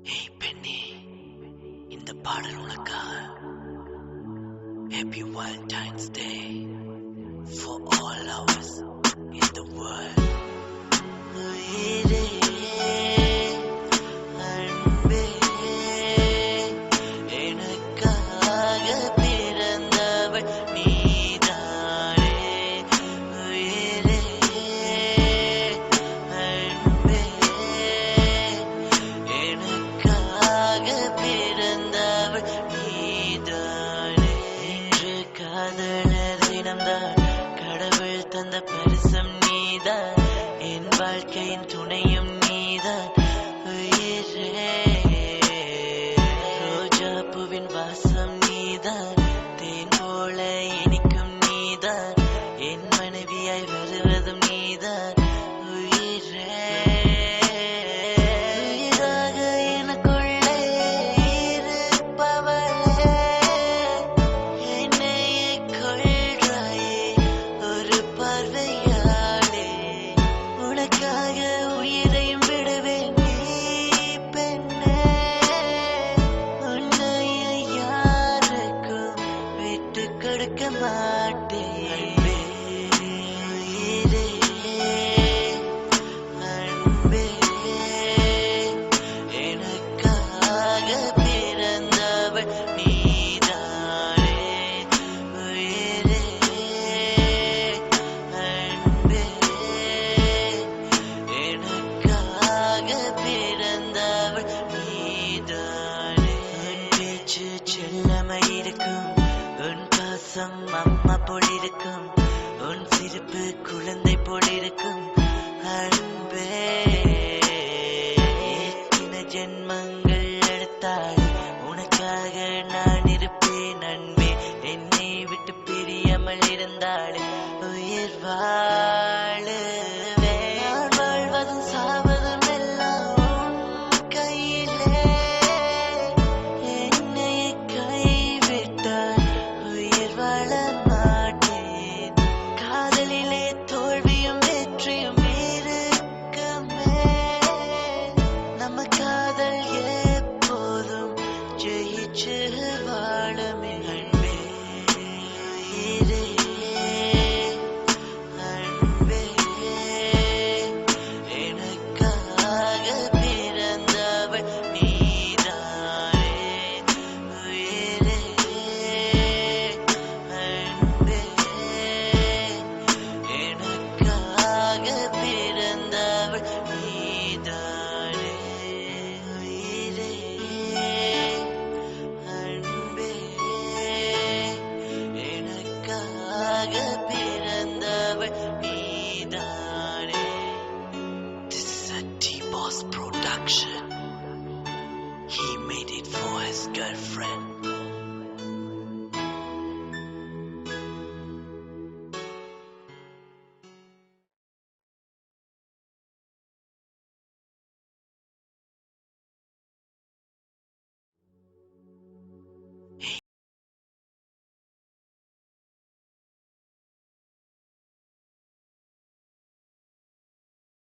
Hey Penny, இந்த பாடல் உனக்காக. Happy Valentine's Day for all lovers in the world. உயிரே அன்பே எனக்காக பிறந்தவள் நீதானே. உயிரே அன்பே எனக்காக பிறந்தவள் நீதானே. இன்று காதலர் தினம்தான், கடவுள் தந்த பரிசம் நீதான், என் வாழ்க்கையின் துணையும் நீதான். உயிரே ரோஜா பூவின் வாசம் நீதான், தேன் போல இனிக்கும் நீதான், என் மனைவியாய் வருவதும் நீதான். உயிரே உயிராக எனக்குள்ளே இருப்பவளே, என்னையே கொள்றாயே ஒரு பார்வையாலே. உனக்காக உயிரையும் விடுவேன் நீ பெண்ணே, உன்னையை யாருக்கும் விட்டு கொடுக்க மாட்டேன். உயிரே அன்பே எனக்காக பிறந்தவள் நீதானே. உயிரே அன்பே எனக்காக பிறந்தவள் நீதானே. உன் பேச்சு செல்லமாயிருக்கும், உன் பாசம் அம்மா போல் இருக்கும், உன் சிரிப்பு குழந்தை போல் இருக்கும்.